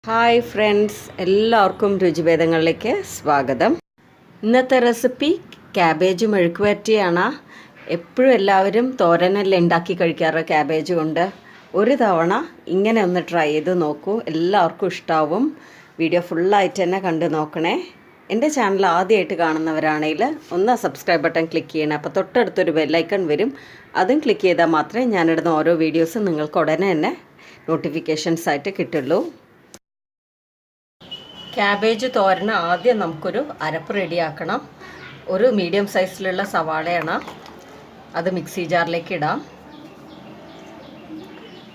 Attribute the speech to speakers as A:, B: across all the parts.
A: Hi friends, എല്ലാവർക്കും രുചിഭേദങ്ങളിലേക്ക് സ്വാഗതം. ഇന്നത്തെ റെസിപ്പി ക്യാബേജ് മെഴുക്കുവരട്ടിയാണ്. എപ്പോഴും എല്ലാവരും തോരനെല്ലാം ഉണ്ടാക്കി കഴിക്കാറ് ക്യാബേജ് കൊണ്ട്. ഒരു തവണ ഇങ്ങനെ ഒന്ന് ട്രൈ ചെയ്ത് നോക്കൂ, എല്ലാവർക്കും ഇഷ്ടാവും. വീഡിയോ ഫുള്ളായിട്ട് തന്നെ കണ്ടു നോക്കണേ. എൻ്റെ ചാനൽ ആദ്യമായിട്ട് കാണുന്നവരാണെങ്കിൽ ഒന്ന് സബ്സ്ക്രൈബ് ബട്ടൺ ക്ലിക്ക് ചെയ്യണേ. അപ്പോൾ തൊട്ടടുത്തൊരു ബെല്ലൈക്കൺ വരും, അതും ക്ലിക്ക് ചെയ്താൽ മാത്രമേ ഞാനിടുന്ന ഓരോ വീഡിയോസും നിങ്ങൾക്ക് ഉടനെ തന്നെ നോട്ടിഫിക്കേഷൻസ് ആയിട്ട് കിട്ടുള്ളൂ. ക്യാബേജ് തോരന് ആദ്യം നമുക്കൊരു അരപ്പ് റെഡിയാക്കണം. ഒരു മീഡിയം സൈസിലുള്ള സവാളയാണ്, അത് മിക്സി ജാറിലേക്ക് ഇടാം.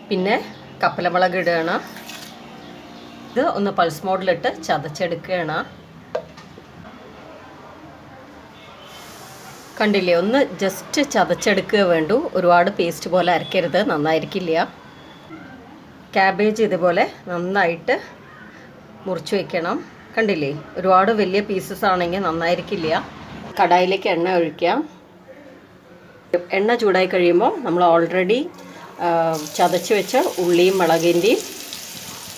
A: പിന്നെ കപ്പലമുളക് ഇടുകയാണ്. ഇത് ഒന്ന് പൾസ് മോഡിലിട്ട് ചതച്ചെടുക്കുകയാണ്. കണ്ടില്ലേ, ഒന്ന് ജസ്റ്റ് ചതച്ചെടുക്കുക വേണ്ടൂ, ഒരുപാട് പേസ്റ്റ് പോലെ അരക്കരുത്, നന്നായിരിക്കില്ല. ക്യാബേജ് ഇതുപോലെ നന്നായിട്ട് മുറിച്ച് വയ്ക്കണം. കണ്ടില്ലേ, ഒരുപാട് വലിയ പീസസ് ആണെങ്കിൽ നന്നായിരിക്കില്ല. കടായിലേക്ക് എണ്ണ ഒഴിക്കാം. എണ്ണ ചൂടായി കഴിയുമ്പോൾ നമ്മൾ ഓൾറെഡി ചതച്ച് വെച്ച ഉള്ളിയും മുളകിൻ്റെയും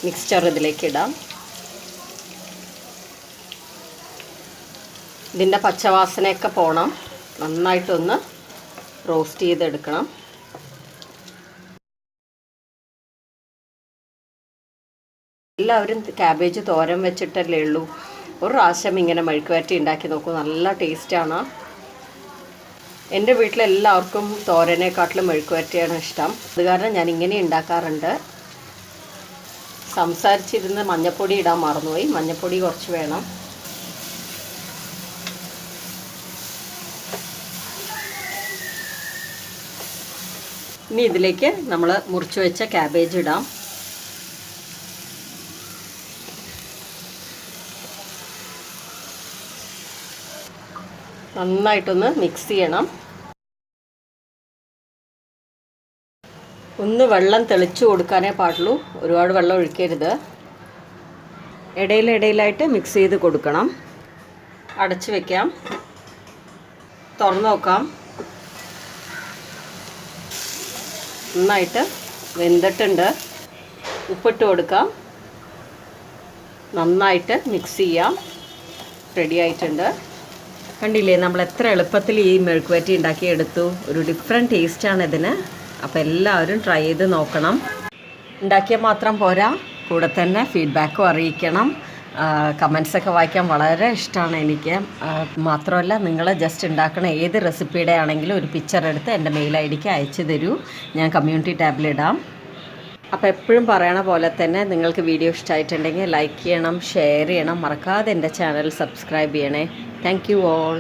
A: മിക്സ്ചർ ഇതിലേക്ക് ഇടാം. ഇതിൻ്റെ പച്ചവാസനയൊക്കെ പോകണം, നന്നായിട്ടൊന്ന് റോസ്റ്റ് ചെയ്തെടുക്കണം. എല്ലാവരും ക്യാബേജ് തോരൻ വെച്ചിട്ടല്ലേ ഉള്ളൂ. ഒരു പ്രാവശ്യം ഇങ്ങനെ മെഴുക്കുവരട്ടി ഉണ്ടാക്കി നോക്കൂ, നല്ല ടേസ്റ്റാണ്. എൻ്റെ വീട്ടിലെല്ലാവർക്കും തോരനെക്കാട്ടിലും മെഴുക്കുവരട്ടിയാണ് ഇഷ്ടം. അത് കാരണം ഞാൻ ഇങ്ങനെ ഉണ്ടാക്കാറുണ്ട്. സംസാരിച്ചിരുന്ന് മഞ്ഞൾപ്പൊടി ഇടാൻ മറന്നുപോയി, മഞ്ഞൾപ്പൊടി കുറച്ച് വേണം. ഇനി ഇതിലേക്ക് നമ്മൾ മുറിച്ച് വെച്ച ക്യാബേജ് ഇടാം. നന്നായിട്ടൊന്ന് മിക്സ് ചെയ്യണം. ഒന്ന് വെള്ളം തെളിച്ചു കൊടുക്കാനേ പാടുള്ളൂ, ഒരുപാട് വെള്ളം ഒഴിക്കരുത്. ഇടയിലിടയിലായിട്ട് മിക്സ് ചെയ്ത് കൊടുക്കണം. അടച്ചു വയ്ക്കാം, തുറന്നു നോക്കാം. നന്നായിട്ട് വെന്തിട്ടുണ്ട്. ഉപ്പിട്ട് കൊടുക്കാം. നന്നായിട്ട് മിക്സ് ചെയ്യാം. റെഡി ആയിട്ടുണ്ട്. കണ്ടില്ലേ, നമ്മൾ എത്ര എളുപ്പത്തിൽ ഈ മെഴുക്കുവരട്ടി ഉണ്ടാക്കിയെടുത്തു. ഒരു ഡിഫറെൻറ്റ് ടേസ്റ്റാണ് ഇതിന്. അപ്പോൾ എല്ലാവരും ട്രൈ ചെയ്ത് നോക്കണം. ഉണ്ടാക്കിയാൽ മാത്രം പോരാ, കൂടെ തന്നെ ഫീഡ്ബാക്കും അറിയിക്കണം. കമൻസൊക്കെ വായിക്കാൻ വളരെ ഇഷ്ടമാണ് എനിക്ക്. മാത്രമല്ല, നിങ്ങൾ ജസ്റ്റ് ഉണ്ടാക്കണ ഏത് റെസിപ്പിയുടെ ആണെങ്കിലും ഒരു പിക്ചർ എടുത്ത് എൻ്റെ മെയിൽ ഐ ഡിക്ക് അയച്ചു തരൂ, ഞാൻ കമ്മ്യൂണിറ്റി ടാബിലിടാം. അപ്പോൾ എപ്പോഴും പറയണ പോലെ തന്നെ നിങ്ങൾക്ക് വീഡിയോ ഇഷ്ടമായിട്ടുണ്ടെങ്കിൽ ലൈക്ക് ചെയ്യണം, ഷെയർ ചെയ്യണം, മറക്കാതെ എൻ്റെ ചാനൽ സബ്സ്ക്രൈബ് ചെയ്യണേ. Thank you all.